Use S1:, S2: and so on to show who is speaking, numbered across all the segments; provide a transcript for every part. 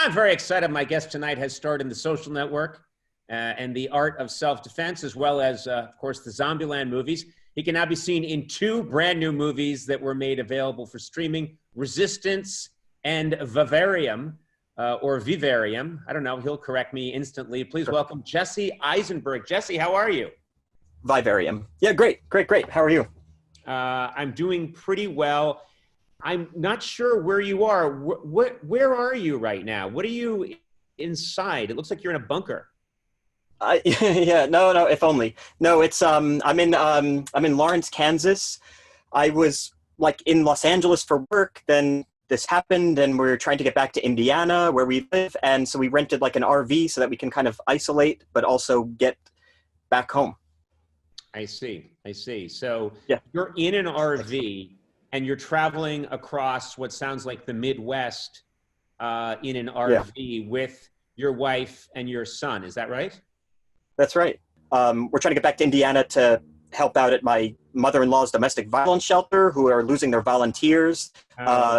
S1: I'm very excited. My guest tonight has starred in The Social Network and The Art of Self-Defense, as well as, of course, the Zombieland movies. He can now be seen in two brand new movies that were made available for streaming, Resistance and Vivarium, or Vivarium. I don't know. He'll correct me instantly. Please welcome Jesse Eisenberg. Jesse, how are you?
S2: Vivarium. Yeah, great. How are you?
S1: I'm doing pretty well. I'm not sure where you are. Where are you right now? What are you inside? It looks like you're in a bunker.
S2: Yeah, no, if only. No, it's I'm in Lawrence, Kansas. I was like in Los Angeles for work, then this happened and we're trying to get back to Indiana where we live, and so we rented like an RV so that we can kind of isolate but also get back home.
S1: I see. So
S2: yeah.
S1: You're in an RV and you're traveling across what sounds like the Midwest in an RV with your wife and your son. Is that right?
S2: That's right. We're trying to get back to Indiana to help out at my mother-in-law's domestic violence shelter, who are losing their volunteers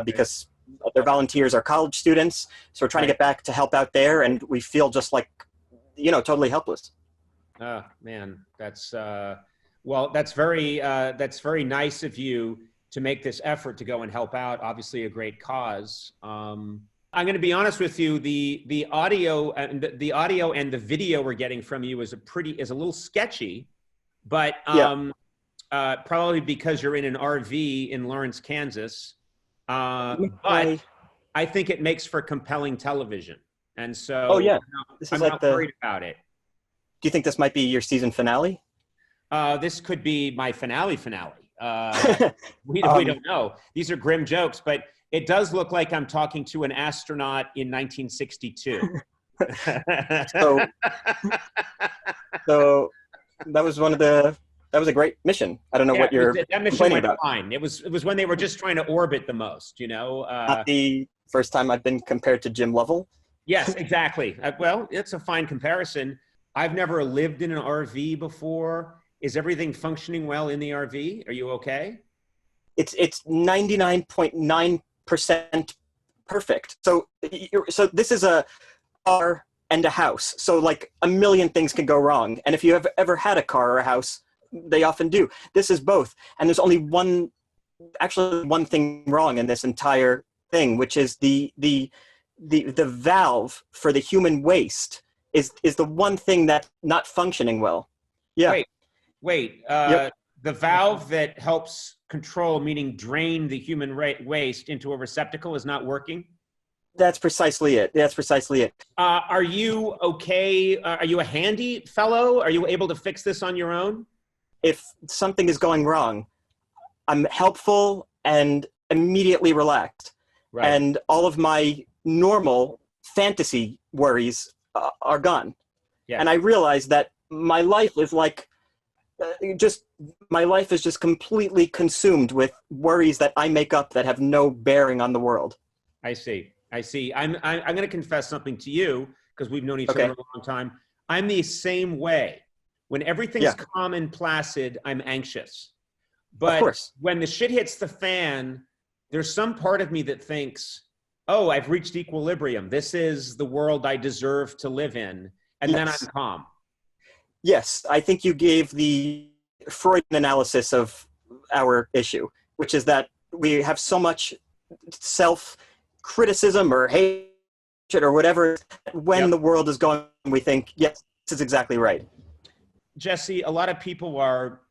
S2: because their volunteers are college students. So we're trying to get back to help out there, and we feel just like, totally helpless.
S1: Oh, man, that's well, that's very nice of you to make this effort to go and help out. Obviously, a great cause. I'm going to be honest with you. The audio and the video we're getting from you is a little sketchy, but probably because you're in an RV in Lawrence, Kansas. But I think it makes for compelling television, and so I'm not worried about it.
S2: Do you think this might be your season finale?
S1: This could be my finale. We don't know. These are grim jokes, but it does look like I'm talking to an astronaut in 1962. So that was that was a great mission. I don't know what you're complaining about. Fine. It was when they were just trying to orbit the most,
S2: Not the first time I've been compared to Jim Lovell.
S1: Yes, exactly. Well, it's a fine comparison. I've never lived in an RV before. Is everything functioning well in the RV? Are you okay?
S2: It's 99.9% perfect. So this is a car and a house. So like a million things can go wrong. And if you have ever had a car or a house, they often do. This is both. And there's only one thing wrong in this entire thing, which is the valve for the human waste is the one thing that's not functioning well. Yeah.
S1: Wait. The valve that helps control, meaning drain the human waste into a receptacle, is not working?
S2: That's precisely it.
S1: Are you okay? Are you a handy fellow? Are you able to fix this on your own?
S2: If something is going wrong, I'm helpful and immediately relaxed. Right. And all of my normal fantasy worries are gone. Yeah. And I realize that my life is like my life is just completely consumed with worries that I make up that have no bearing on the world.
S1: I see. I'm going to confess something to you because we've known each other a long time. I'm the same way. When everything's calm and placid, I'm anxious. But when the shit hits the fan, there's some part of me that thinks, oh, I've reached equilibrium. This is the world I deserve to live in. And then I'm calm.
S2: Yes, I think you gave the Freudian analysis of our issue, which is that we have so much self-criticism or hatred or whatever. When the world is going, we think, yes, this is exactly right.
S1: Jesse, a lot of people are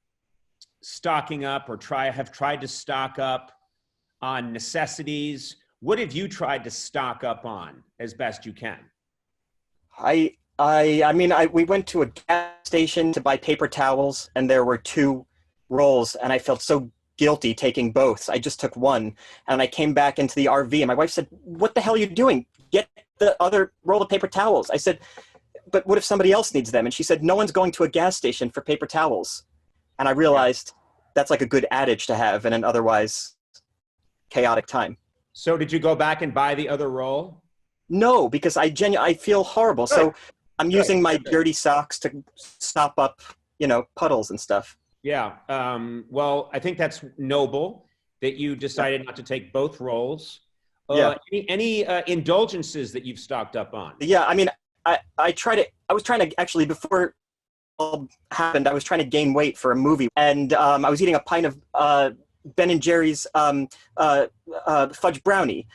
S1: stocking up or have tried to stock up on necessities. What have you tried to stock up on as best you can?
S2: We went to a gas station to buy paper towels, and there were 2 rolls, and I felt so guilty taking both. I just took one, and I came back into the RV, and my wife said, "What the hell are you doing? Get the other roll of paper towels." I said, "But what if somebody else needs them?" And she said, "No one's going to a gas station for paper towels." And I realized that's like a good adage to have in an otherwise chaotic time.
S1: So did you go back and buy the other roll?
S2: No, because I feel horrible. Good. So I'm using my dirty socks to stop up, puddles and stuff.
S1: Yeah. Well, I think that's noble that you decided not to take both rolls. Any indulgences that you've stocked up on?
S2: Yeah, I mean, I was trying to actually, before all happened, I was trying to gain weight for a movie, and I was eating a pint of Ben and Jerry's fudge brownie.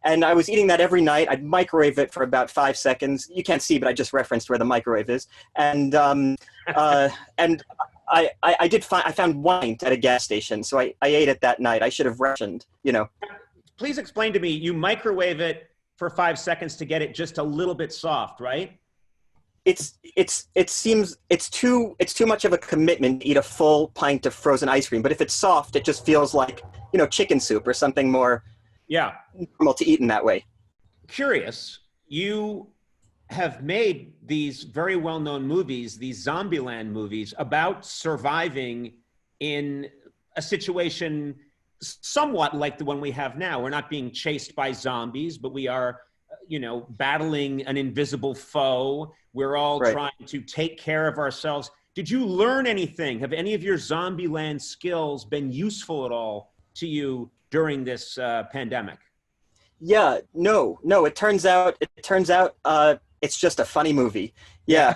S2: And I was eating that every night. I'd microwave it for about 5 seconds. You can't see, but I just referenced where the microwave is. And I found wine at a gas station, so I ate it that night. I should have rationed, you know.
S1: Please explain to me, you microwave it for 5 seconds to get it just a little bit soft, right?
S2: It seems it's too much of a commitment to eat a full pint of frozen ice cream. But if it's soft, it just feels like, you know, chicken soup or something more normal to eat in that way.
S1: Curious, you have made these very well-known movies, these Zombieland movies, about surviving in a situation somewhat like the one we have now. We're not being chased by zombies, but we are, you know, battling an invisible foe. We're all trying to take care of ourselves. Did you learn anything? Have any of your Zombieland skills been useful at all to you during this pandemic?
S2: Yeah, no. It turns out it's just a funny movie. Yeah.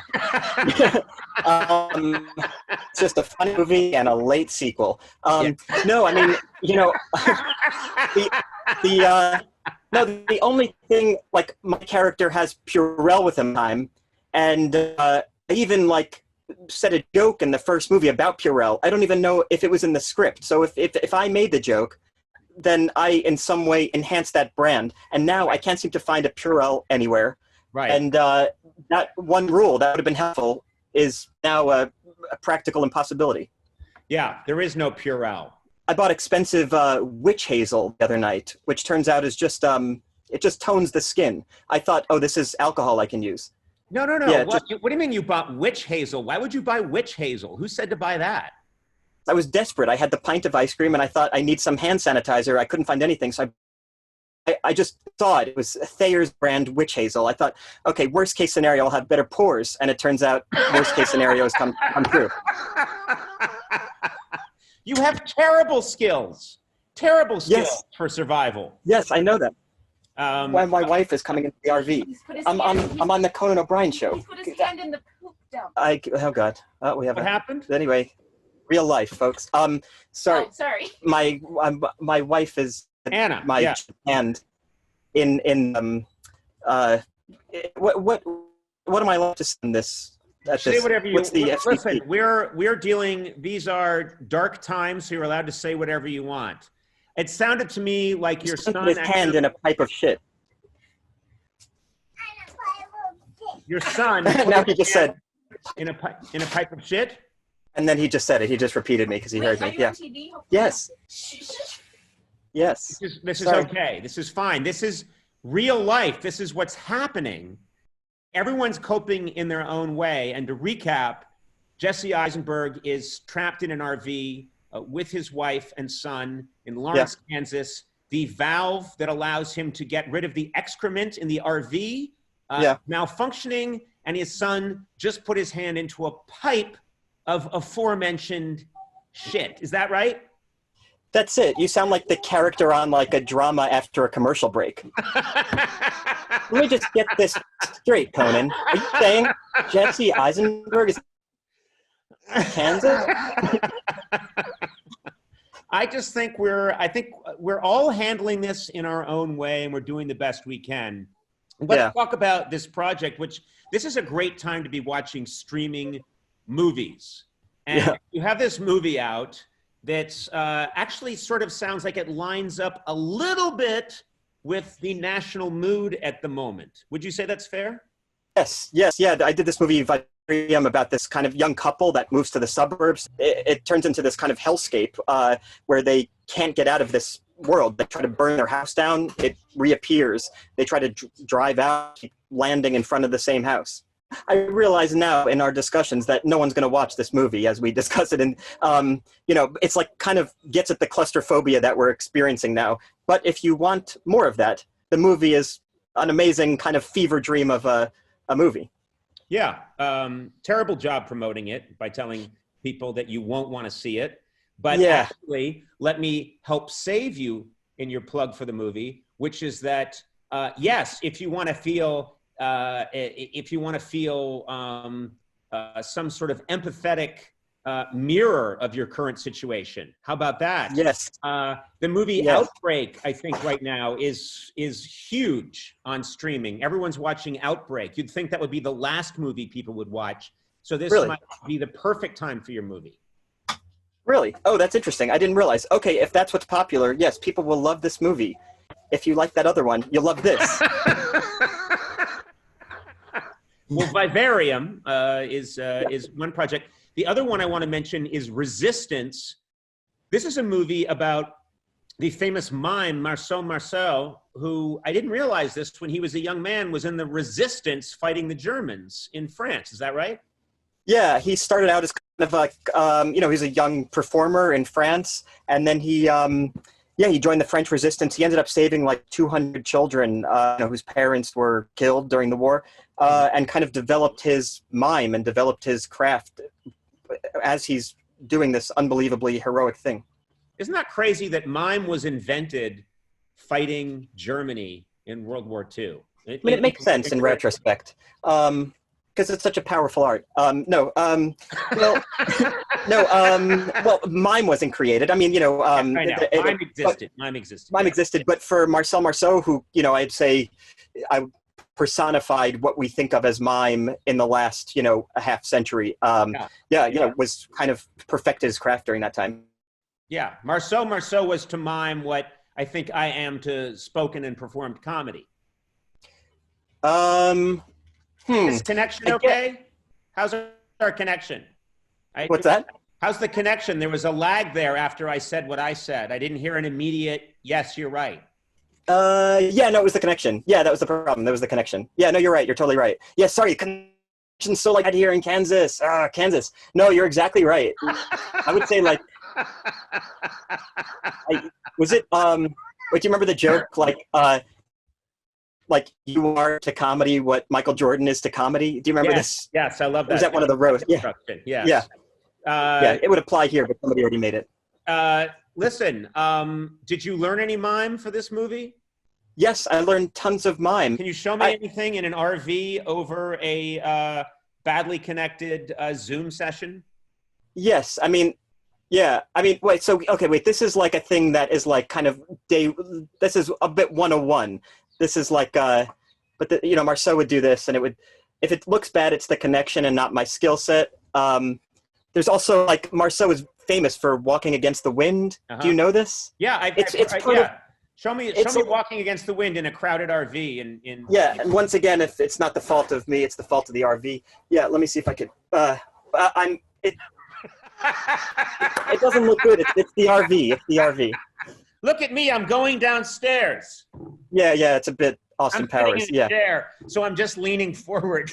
S2: It's just a funny movie and a late sequel. No, I mean, you know, the only thing, like, my character has Purell with him time, and I even, like, said a joke in the first movie about Purell. I don't even know if it was in the script. So if I made the joke, then I in some way enhanced that brand. And now I can't seem to find a Purell anywhere.
S1: Right.
S2: And that one rule that would have been helpful is now a practical impossibility.
S1: Yeah, there is no Purell.
S2: I bought expensive witch hazel the other night, which turns out is just, it just tones the skin. I thought, oh, this is alcohol I can use.
S1: No.
S2: Yeah,
S1: what do you mean you bought witch hazel? Why would you buy witch hazel? Who said to buy that?
S2: I was desperate. I had the pint of ice cream, and I thought I need some hand sanitizer. I couldn't find anything, so I just saw it. It was Thayer's brand witch hazel. I thought, okay, worst case scenario, I'll have better pores, and it turns out worst case scenarios come true.
S1: You have terrible skills for survival.
S2: Yes, I know that. My wife is coming into the RV. I'm on the Conan O'Brien show.
S3: He's put his hand in the poop dump.
S2: Oh God. We have
S1: what happened?
S2: Anyway, real life, folks. Sorry.
S3: Oh, sorry.
S2: My wife is
S1: Anna.
S2: My hand in what am I allowed to send this?
S1: Say whatever you
S2: want.
S1: Listen, we're dealing, these are dark times, so you're allowed to say whatever you want. It sounded to me like your son
S2: his hand in a pipe of shit.
S1: Your son
S2: now he just said
S1: in a pipe of shit?
S2: And then he just said it. He just repeated me because he heard me. Yeah. Yes. Yes.
S1: This is okay. This is fine. This is real life. This is what's happening. Everyone's coping in their own way. And to recap, Jesse Eisenberg is trapped in an RV with his wife and son in Lawrence, Kansas. The valve that allows him to get rid of the excrement in the RV malfunctioning, and his son just put his hand into a pipe of aforementioned shit. Is that right?
S2: That's it. You sound like the character on like a drama after a commercial break. Let me just get this straight, Conan. Are you saying Jesse Eisenberg is Kansas?
S1: I think we're all handling this in our own way, and we're doing the best we can. Let's talk about this project, which this is a great time to be watching streaming movies. And you have this movie out that's actually sort of sounds like it lines up a little bit with the national mood at the moment. Would you say that's fair?
S2: Yes. Yeah, I did this movie, Vivarium, about this kind of young couple that moves to the suburbs. It turns into this kind of hellscape where they can't get out of this world. They try to burn their house down. It reappears. They try to drive out, keep landing in front of the same house. I realize now in our discussions that no one's going to watch this movie as we discuss it. And, it's like kind of gets at the claustrophobia that we're experiencing now. But if you want more of that, the movie is an amazing kind of fever dream of a movie.
S1: Yeah. Terrible job promoting it by telling people that you won't want to see it. But actually, let me help save you in your plug for the movie, which is that yes, if you want to feel some sort of empathetic mirror of your current situation. How about that?
S2: Yes.
S1: The movie
S2: Yes.
S1: Outbreak, I think right now is huge on streaming. Everyone's watching Outbreak. You'd think that would be the last movie people would watch. So this
S2: Really?
S1: might be the perfect time for your movie.
S2: Really? Oh, that's interesting. I didn't realize. Okay, if that's what's popular, yes, people will love this movie. If you like that other one, you'll love this.
S1: Well, Vivarium is one project. The other one I want to mention is Resistance. This is a movie about the famous mime Marceau, who, I didn't realize this, when he was a young man, was in the Resistance fighting the Germans in France. Is that right?
S2: Yeah, he started out as kind of like, he's a young performer in France, and then he joined the French Resistance. He ended up saving like 200 children whose parents were killed during the war, and kind of developed his mime and developed his craft as he's doing this unbelievably heroic thing.
S1: Isn't that crazy that mime was invented fighting Germany in World War II?
S2: It makes sense in retrospect. Because it's such a powerful art. Well, mime wasn't created. I mean,
S1: Mime existed.
S2: Mime existed, but for Marceau, who, I'd say I personified what we think of as mime in the last, a half century. Was kind of perfected his craft during that time.
S1: Yeah, Marceau was to mime what I think I am to spoken and performed comedy. Is connection okay? How's our connection?
S2: What's that?
S1: How's the connection? There was a lag there after I said what I said. I didn't hear an immediate, yes, you're right.
S2: No, it was the connection. Yeah, that was the problem. That was the connection. Yeah, no, you're right. You're totally right. Yeah, sorry, connection's so like out here in Kansas. Kansas. No, you're exactly right. I would say like, do you remember the joke? Like you are to comedy what Michael Jordan is to comedy. Do you remember this?
S1: Yes, I love that.
S2: Was that one of the roasts? Yeah.
S1: Yes.
S2: Yeah, it would apply here, but somebody already made it.
S1: Listen, did you learn any mime for this movie?
S2: Yes, I learned tons of mime.
S1: Can you show me anything in an RV over a badly connected Zoom session?
S2: Yes, wait, this is like a thing that is like kind of this is a bit 101. This is like, Marceau would do this, and if it looks bad, it's the connection and not my skill set. There's also like Marceau is famous for walking against the wind.
S1: Uh-huh.
S2: Do you know this?
S1: Yeah, Show me walking against the wind in a crowded RV.
S2: And once again, if it's not the fault of me, it's the fault of the RV. Yeah, let me see if I could. It doesn't look good. It's the RV. It's the RV.
S1: Look at me, I'm going downstairs.
S2: Yeah, it's a bit Austin Powers.
S1: I'm in a chair, so I'm just leaning forward.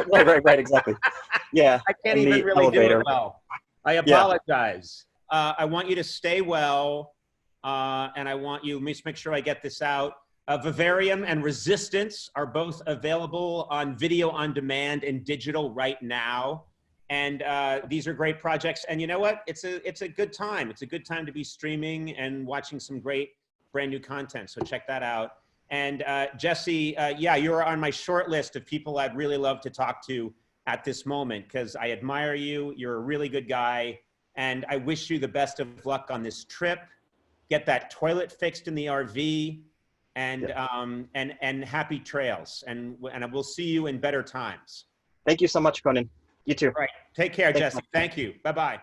S2: right, exactly. Yeah.
S1: I can't even really do it well. I apologize. I want you to stay well, and I want you, let me make sure I get this out. Vivarium and Resistance are both available on video on demand and digital right now. And these are great projects. And you know what? It's a good time. It's a good time to be streaming and watching some great brand new content. So check that out. And Jesse, you're on my short list of people I'd really love to talk to at this moment, because I admire you. You're a really good guy. And I wish you the best of luck on this trip. Get that toilet fixed in the RV, and happy trails. And we'll see you in better times.
S2: Thank you so much, Conan. You too.
S1: All right. Take care, Jesse. Thank you. Bye-bye.